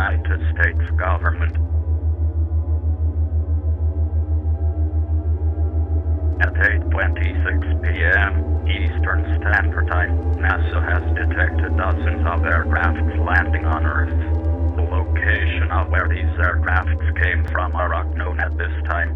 United States government. At 8:26 p.m. Eastern Standard Time, NASA has detected dozens of aircrafts landing on Earth. The location of where these aircrafts came from are unknown at this time.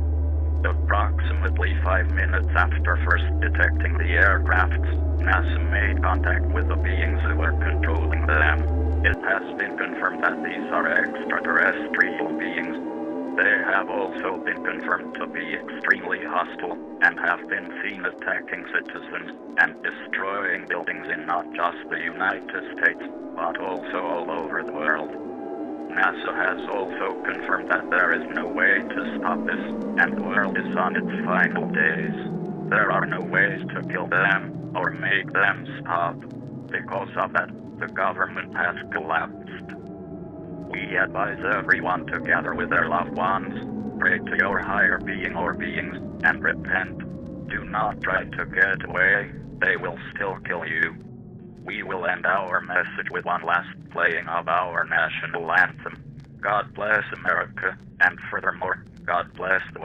Approximately 5 minutes after first detecting the aircrafts, NASA made contact with the beings who were controlling them. It has been confirmed that these are extraterrestrial beings. They have also been confirmed to be extremely hostile and have been seen attacking citizens and destroying buildings in not just the United States, but also all over the world. NASA has also confirmed that there is no way to stop this, and the world is on its final days. There are no ways to kill them or make them stop. Because of that, the government has collapsed. We advise everyone to gather with their loved ones, pray to your higher being or beings, and repent. Do not try to get away, they will still kill you. We will end our message with one last playing of our national anthem. God bless America, and furthermore, God bless the